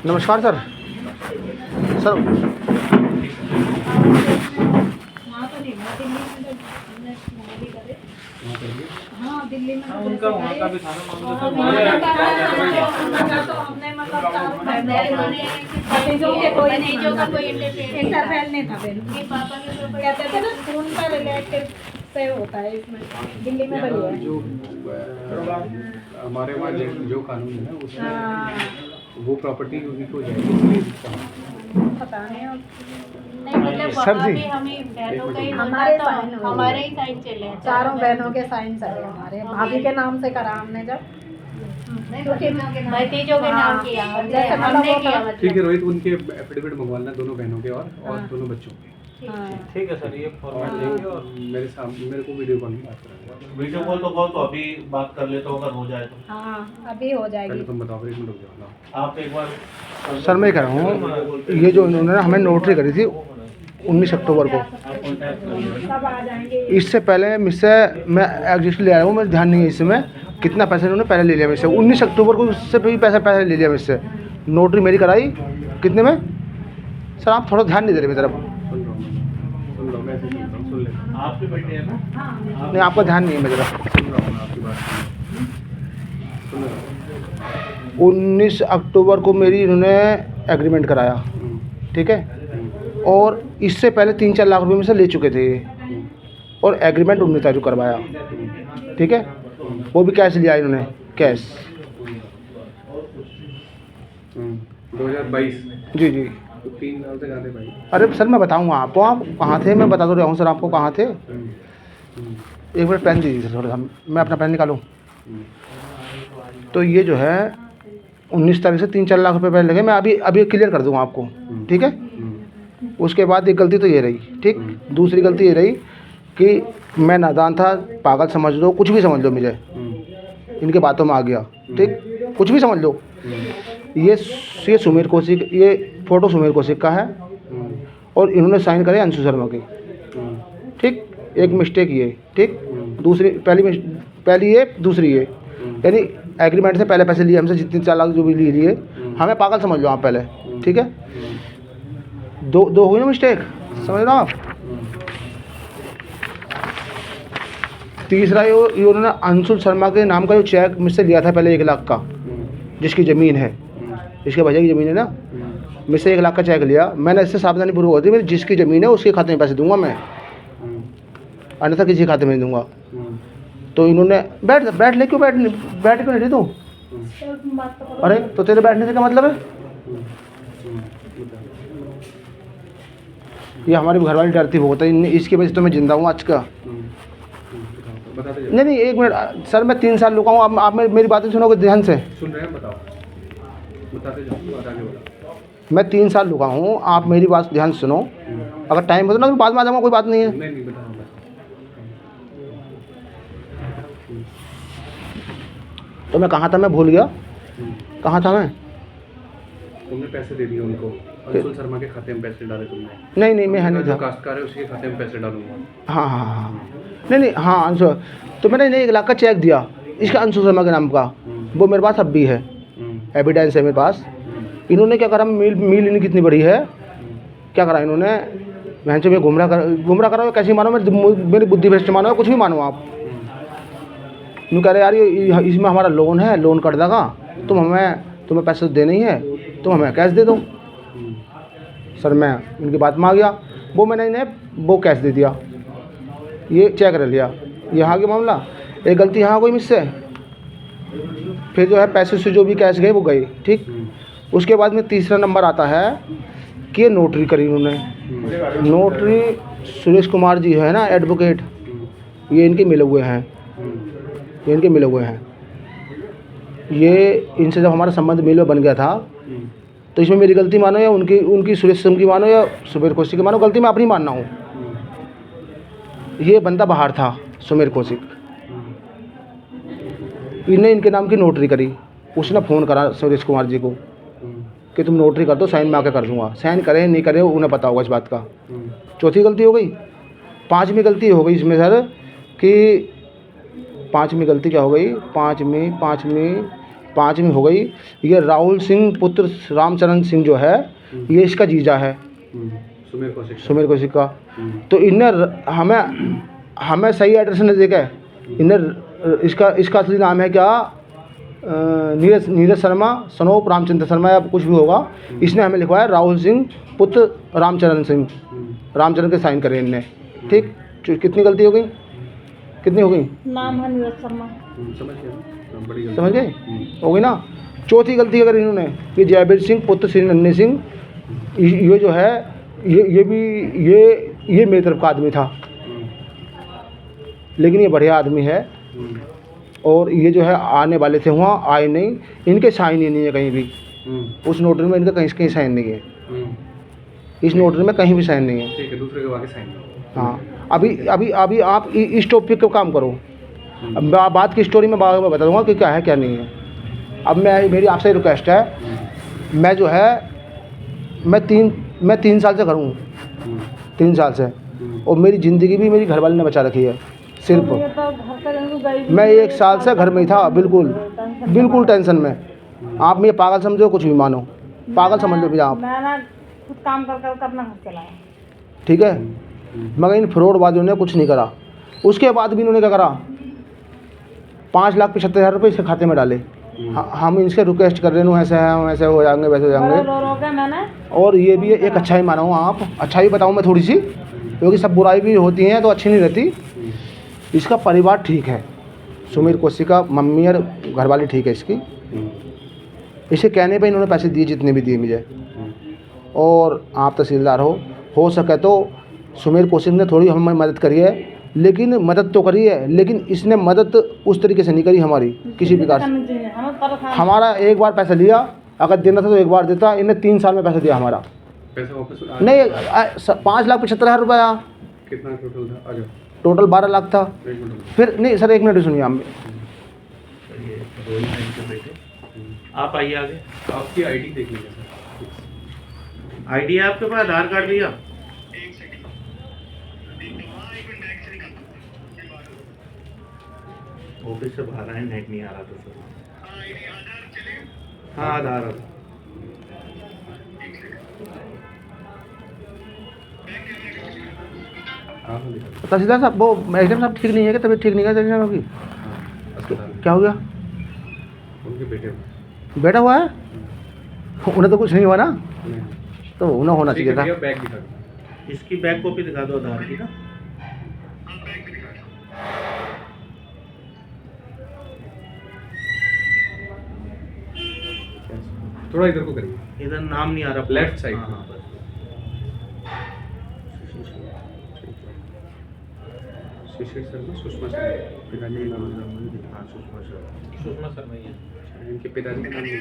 नमस्कार sir. Sir Delhi में उनका वहाँ का भी था ना भतीजों के कोई इंटरफेयर नहीं था। कहते थे ना खून का रिलेटेड से होता है इसमें। दिल्ली में बनी है जो हमारे वहाँ जो कानून है ना उसमें वो प्रॉपर्टी उन्हीं को जाएगी, इसलिए पता नहीं। नहीं मतलब सर वहाँ जी, भी हमें बहनों का ही हमारे होता साइन तो हुए। हमारे ही साइन चले हैं। चारों बहनों के साइन चले हमारे। भाभी के नाम से करा हमने जब, क्योंकि भतीजों के नाम किया जैसे हमने किया ठीक है रोहित, उनके एफिडेविट मंगवाना दोनों बहनों के और दोनों बच्चों के। ठीक है सर, ये फॉर्मेट लेंगे और मेरे सामने मेरे को वीडियो कॉल में बात करेंगे। वीडियो कॉल तो बहुत, तो अभी बात कर लेता हूँ अगर हो जाए तो। हाँ अभी हो पहले जाएगी। तुम बताओ, फिर एक मिनट रुक जाओ ना। आप एक बार सर मैं कह रहा हूँ, ये जो इन्होंने हमें नोटरी करी थी 19 अक्टूबर को, आप कॉन्टैक्ट कर लीजिए। सब आ जाएंगे। इससे पहले मुझसे मैं एग्जिस्ट ले आया हूँ, मेरे ध्यान नहीं है इसमें कितना पैसा इन्होंने पहले ले लिया मुझसे। 19 अक्टूबर को उससे भी पैसा ले लिया मुझसे। नोटरी मेरी कराई कितने में? सर आप थोड़ा ध्यान नहीं दे रहे मेरी तरफ। सुन रहा हूँ, मैं ऐसे सुन रहा हूँ, सुन लेता हूँ। आपके बेटे है ना? नहीं, आपका ध्यान नहीं है मेरी तरफ। सुन रहा हूँ मैं आपकी बात, सुन रहा हूँ। 19 अक्टूबर को मेरी इन्होंने एग्रीमेंट कराया, ठीक है, और इससे पहले 3-4 लाख रुपए मुझसे ले चुके थे और एग्रीमेंट 19 तारीख को करवाया, ठीक है। वो भी कैश लिया इन्होंने, कैश। 2022 जी जी। तो 3 साल से कहाँ थे भाई? अरे सर मैं बताऊंगा आपको, आप कहाँ थे मैं बता तो रहा हूँ सर आपको कहाँ थे। एक मिनट पेन दीजिए सर थोड़ा सा, मैं अपना पेन निकालूँ। तो ये जो है 19 तारीख से 3-4 लाख रुपए पहले लगे। मैं अभी क्लियर कर दूंगा आपको, ठीक है। उसके बाद एक गलती तो ये रही, ठीक। दूसरी गलती ये रही कि मैं नादान था, पागल समझ लो, कुछ भी समझ लो, मुझे इनके बातों में आ गया, ठीक, कुछ भी समझ लो। ये सुमेर कौशिक, ये फ़ोटो सुमेर कौशिक का है और इन्होंने साइन करे अंशु शर्मा की, ठीक। एक मिस्टेक ये, ठीक। दूसरी पहली ये, दूसरी ये, यानी एग्रीमेंट से पहले पैसे लिए हमसे, जितने 4 लाख जो भी लिए हमें पागल समझ लो आप पहले, ठीक है। दो हुई ना मिस्टेक, समझ लो आप। तीसरा ये उन्होंने अंशु शर्मा के नाम का जो चेक मुझसे लिया था पहले 1 लाख का, जिसकी ज़मीन है, इसके भैया की ज़मीन है ना, मुझसे 1 लाख का चेक लिया। मैंने इससे सावधानी पूर्वक होती मेरी जिसकी ज़मीन है उसके खाते में पैसे दूंगा मैं, अन्यथा किसी खाते में नहीं दूंगा। तो इन्होंने बैठ ले, क्यों बैठ क्यों नहीं रही तू? अरे तो तेरे बैठने से क्या मतलब है? ये हमारी घरवाली डरती बहुत है, इसकी वजह से तो मैं जिंदा हूँ आज का। नहीं, एक मिनट सर, मैं 3 साल रुका हूँ। आप मेरी बातें सुनोगे ध्यान से? सुन रहे हैं, बताओ, बताते जाओ, आगे बताओ। मैं 3 साल रुका हूँ, आप मेरी बात ध्यान से सुनो। अगर टाइम हो तो ना तो बाद में आ जाऊँगा, कोई बात नहीं है। नहीं बता रहा हूँ। तो मैं कहाँ था, मैं भूल गया कहाँ था मैं। तुमने पैसे दे दिए उनको, अंशुल शर्मा के खाते में पैसे डाले तुमने? नहीं मैं नहीं जो था। काश्तकार है उसके खाते में पैसे डालूंगा। हाँ नहीं हाँ अंशु, तो मैंने 1 लाख का चेक दिया इसका अंशु शर्मा के नाम का, वो मेरे पास अब भी है, एविडेंस है मेरे पास। इन्होंने क्या करा, मिल इनकी कितनी बड़ी है, क्या करा इन्होंने, बहन से मैं गुमराह करा, कैसे मानो, मेरी बुद्धि भ्रष्ट मानो, कुछ भी मानो आप। यूँ कह रहे यार ये इसमें हमारा लोन है, लोन कट देगा, तुम्हें पैसे देने ही है, तुम हमें कैश दे दो। सर मैं उनकी बात में आ गया, वो मैंने इन्हें वो कैश दे दिया, ये चेक कर लिया, ये आ गया मामला। एक गलती यहाँ कोई मुझसे, फिर जो है पैसे से जो भी कैश गए वो गए, ठीक। उसके बाद में तीसरा नंबर आता है कि ये नोटरी करी उन्होंने। नोटरी सुरेश कुमार जी है ना, एडवोकेट, ये इनके मिले हुए हैं। ये इनके मिले हुए हैं। ये इनसे जब हमारा संबंध मिल बन गया था तो इसमें मेरी गलती मानो या उनकी सुरेश सिंह की मानो या सुमेर कौशिक की मानो, गलती मैं अपनी मानना हूँ। ये बंदा बाहर था सुमेर कौशिक, इन्हें इनके नाम की नोटरी करी। उसने फ़ोन करा सुरेश कुमार जी को कि तुम नोटरी कर दो, साइन मैं आके कर दूँगा। साइन करे नहीं करे उन्हें पता होगा इस बात का। चौथी गलती हो गई। पाँचवीं गलती हो गई इसमें सर कि पाँचवीं गलती क्या हो गई, पाँचवीं हो गई, ये राहुल सिंह पुत्र रामचरण सिंह जो है ये इसका जीजा है सुमेर कौशिक का। तो इनने हमें सही एड्रेस नहीं देके इनने इसका असली नाम है क्या, नीरज शर्मा सनोप रामचंद्र शर्मा या कुछ भी होगा। इसने हमें लिखवाया राहुल सिंह पुत्र रामचरण सिंह, रामचरण के साइन करे इनने। ठीक, कितनी गलती हो गई, कितनी हो गई? नाम है नीरज शर्मा। समझ गए, हो गई ना। चौथी गलती अगर इन्होंने ये जयवीर सिंह पुत्र श्री नन्ही सिंह, ये जो है ये भी ये मेरी तरफ का आदमी था, लेकिन ये बढ़िया आदमी है। और ये जो है आने वाले थे वहाँ, आए नहीं। इनके साइन ही नहीं है कहीं भी, उस नोटरी में इनका कहीं साइन नहीं है, इस नोटरी में कहीं भी साइन नहीं है। ठीक है, दूसरे के आगे साइन। हाँ, अभी आप इस टॉपिक पे काम करो। अब बात की स्टोरी में बता दूंगा कि क्या है क्या नहीं है। अब मेरी आपसे रिक्वेस्ट है, मैं जो है मैं 3 साल से घर हूँ, 3 साल से, और मेरी ज़िंदगी भी मेरी घरवाली ने बचा रखी है। सिर्फ मैं 1 साल से घर में ही था, बिल्कुल टेंशन में। आप मुझे पागल समझो, कुछ भी मानो, पागल समझ लो भी आप। मैंने खुद काम कर अपना घर चलाया। ठीक है, मगर इन फ्रॉडबाजों ने कुछ नहीं करा। उसके बाद भी इन्होंने क्या करा, 5,75,000 रुपये इसके खाते में डाले। हम इनसे रिक्वेस्ट कर रहे हैं ऐसे हैं, वैसे हो जाएंगे, वैसे हो जाएंगे। मैंने और ये भी एक अच्छाई माना हूँ, आप अच्छाई बताऊँ मैं थोड़ी सी, क्योंकि सब बुराई भी होती हैं तो अच्छी नहीं रहती। इसका परिवार ठीक है, सुमेर कौशिक का मम्मी और घरवाली ठीक है इसकी। इसे कहने पे इन्होंने पैसे दिए जितने भी दिए मुझे। और आप तहसीलदार हो सके तो सुमेर कौशिक ने थोड़ी हमें मदद करी है, लेकिन मदद तो करी है, लेकिन इसने मदद उस तरीके से नहीं करी हमारी किसी प्रकार से। हमारा एक बार पैसा लिया, अगर देना था तो एक बार देता। इन्हें 3 साल में पैसा दिया हमारा। पैसा वापस नहीं, 5,75,000 रुपये आया। कितना टोटल था? आगे टोटल 12 लाख था। फिर नहीं सर, 1 मिनट सुनिए। हम आप आइए आगे। आपकी आईडी देख लीजिए सर। आईडी है आपके पास, आधार कार्ड भैया? ऑफिस से बाहर आए, नेट नहीं आ रहा था सर। हाँ, आधार। तहसीलदार साहब, वो एडम साहब ठीक नहीं है, कि तबीयत ठीक नहीं है तहसीलदार साहब की? क्या हो गया? उनके बेटा हुआ है? उन्हें तो कुछ नहीं हुआ ना, तो उन्हें होना चाहिए था। बैग दिखा, इसकी बैक कॉपी दिखा दो आधार की ना। थोड़ा इधर को करिए, इधर नाम नहीं आ रहा, लेफ्ट साइड। हाँ, बस। शिशिर शर्मा, सुषमा शर्मा, पिताजी का नाम है। हाँ, सुषमा शर्मा ही है। इनके पिताजी का नाम नहीं है।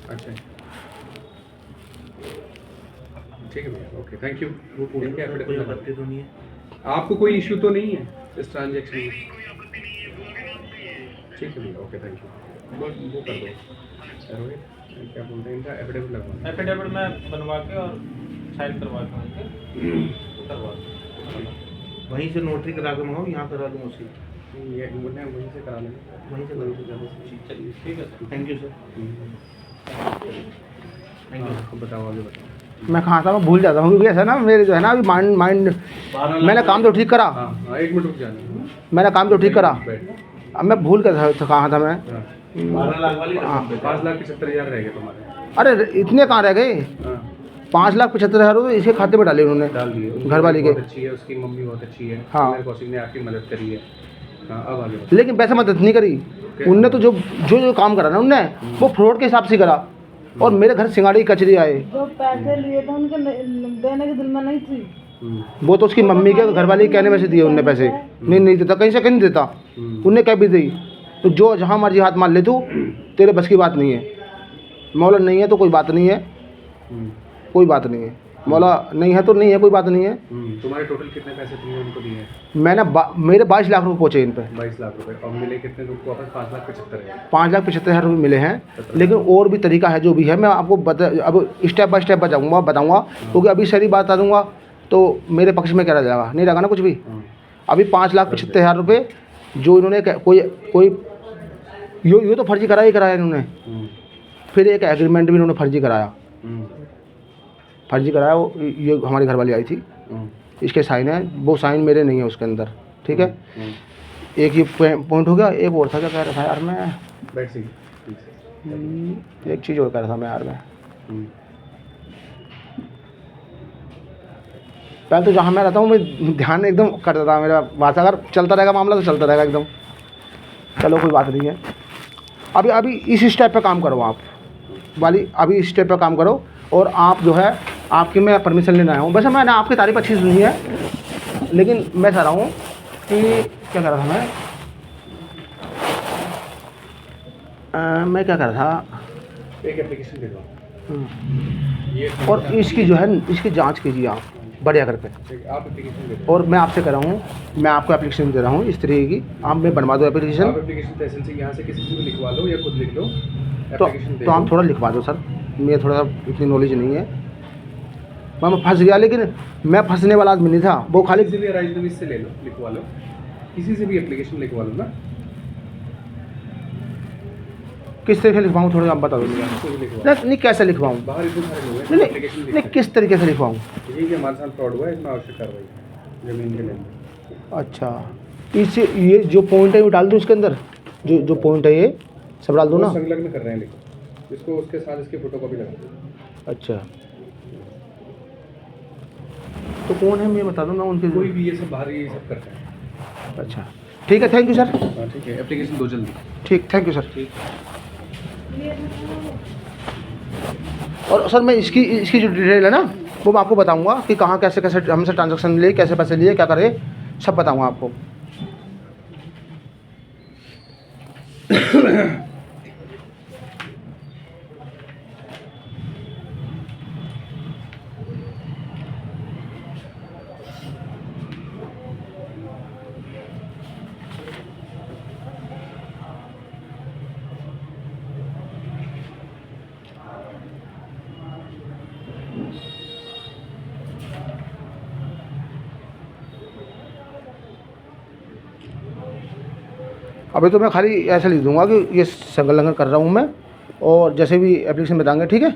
अच्छा, ठीक है भैया, ओके, थैंक यू। वो पूरे इनके कोई एफिडेविट आपत्ति तो नहीं है? आपको कोई इशू तो नहीं है इस ट्रांजैक्शन में? ठीक है भैया, ओके, थैंक यू। वो कर दो रोहित, क्या बोलते हैं, इनका एफिडेविट लगवाना। एफिडेविट में बनवा के और साइन करवा के करवा वहीं से नोटरी करा के मंगाओ, यहाँ करा दूँ उसी। ये बोलते हैं वहीं से करा लेंगे, वहीं से करा दूँ। चलिए, ठीक है sir. Thank you sir. Thank you. हाँ, बताओ, आगे बताओ। मैं कहाँ था, मैं भूल जाता हूँ, क्योंकि ऐसा ना मेरे जो है ना अभी माइंड मैंने काम तो ठीक करा, हाँ, 1 मिनट रुक जाना। मैंने काम तो ठीक करा, बैठ। अब मैं भूल गया था कहाँ था मैं। 12 लाख वाली हाँ। 5,75,000 रह गए तुम्हारे। अरे इतने कहाँ रह गए, हाँ, 5,75,000 रुपये इसके खाते में डाले उन्होंने, डाल दिए। उसकी घरवाली के। बहुत अच्छी है, उसकी मम्मी बहुत अच्छी है। हाँ। सुमेर कौशिक ने आपकी मदद करी है। हाँ, अब आगे बताओ। लेकिन पैसा मदद नहीं करी उनने। तो जो काम करा ना उनने, वो फ्रॉड के हिसाब से करा। और मेरे घर सिंगाड़ी कचरी आए। जो पैसे लिए थे उनके देने की दिल में नहीं थी। वो तो उसकी मम्मी के घर वाले के कहने में से दिए उनने पैसे, नहीं देता, कहीं से कहीं नहीं देता, उनने कह भी दी। तो जो जहाँ मर्जी हाथ मार ले तू, तेरे बस की बात नहीं है। मौला नहीं है तो कोई बात नहीं है, कोई बात नहीं है। मौला नहीं है तो नहीं है, कोई बात नहीं है। तुम्हारे टोटल कितने पैसे तुमने उनको दिए? मैंने मेरे 22 लाख रुपये पहुँचे इन पे। 22 लाख रुपए। और मिले कितने तुमको? वापस 5,75,000। 5,75,000 रुपये मिले हैं, लेकिन और भी तरीका है जो भी है, मैं आपको अब स्टेप बाय स्टेप बताऊँगा, क्योंकि अभी सारी बात आ दूँगा तो मेरे पक्ष में क्या रह जाएगा, नहीं रहेगा ना कुछ भी। अभी 5,75,000 रुपये जो इन्होंने कोई यो तो फर्जी कराया इन्होंने। फिर एक एग्रीमेंट भी इन्होंने फर्जी कराया, वो ये हमारी घरवाली आई थी, इसके साइन है, वो साइन मेरे नहीं है उसके अंदर, ठीक है। एक ये पॉइंट हो गया। एक और था, क्या कह रहा था यार मैं, एक चीज़ और कह रहा था मैं यार मैं, पहले तो जहाँ मैं रहता हूँ मैं ध्यान एकदम करता था, मेरा बात अगर चलता रहेगा मामला तो चलता रहेगा एकदम। चलो कोई बात नहीं है। अभी इस स्टेप पे काम करो आप वाली, अभी इस स्टेप पे काम करो। और आप जो है, आपकी मैं परमिशन लेने आया हूँ। वैसे मैंने आपकी तारीफ अच्छी सुनी है, लेकिन मैं चाह रहा हूँ कि क्या कर रहा था मैं क्या कर रहा था, एक एप्लीकेशन दे दो ये, और इसकी जो है इसकी जांच कीजिए आप बढ़िया करके। आप एप्लीकेशन दे दो। और मैं आपसे कह रहा हूँ, मैं आपको एप्लीकेशन दे रहा हूँ इस तरीके की, आप मैं बनवा दो एप्लीकेशन। आप एप्लीकेशन तहसील से यहाँ से किसी से भी लिखवा लो या खुद लिख लो, तो एप्लीकेशन दे तो आप दो। थोड़ा लिखवा दो सर, मुझे थोड़ा सा इतनी नॉलेज नहीं है। मैं फंस गया, लेकिन मैं फंसने वाला आदमी नहीं था, वो खाली किसी भी राजनीति से ले लो, लिखवा लो, किसी से भी एप्लीकेशन लिखवा लो ना। किस तरीके से लिखवाऊँ थोड़ा आप बता दो मुझे। किसी से भी लिखवा लो। नहीं कैसे लिखवाऊँ, बाहर इतने सारे लोग हैं, नहीं एप्लीकेशन नहीं लिखो। किस तरीके से लिखवाऊँ। ये कि हमारे साथ फ्रॉड हुआ है, इसमें आवश्यक कार्रवाई जमीन के लेन। अच्छा, इससे ये जो पॉइंट है वो डाल दूँ इसके अंदर, जो पॉइंट है ये सब डाल दूँ ना। संलग्न कर रहे हैं, लिखो इसको, उसके साथ इसकी फोटो कॉपी लगा दो। अच्छा, तो कौन है मैं बता दूँ ना उनके। कोई भी ये सब बाहर ये सब करते हैं। अच्छा ठीक है, थैंक यू सर। हाँ ठीक है, एप्लीकेशन दो जल्दी। ठीक, थैंक यू सर। और सर मैं इसकी जो डिटेल है ना वो मैं आपको बताऊंगा कि कहाँ कैसे हमसे ट्रांजैक्शन लिए, कैसे पैसे लिए, क्या करे, सब बताऊंगा आपको। अभी तो मैं खाली ऐसे लिख दूंगा कि ये संलग्न कर रहा हूँ मैं, और जैसे भी एप्लीकेशन बताएंगे, ठीक है।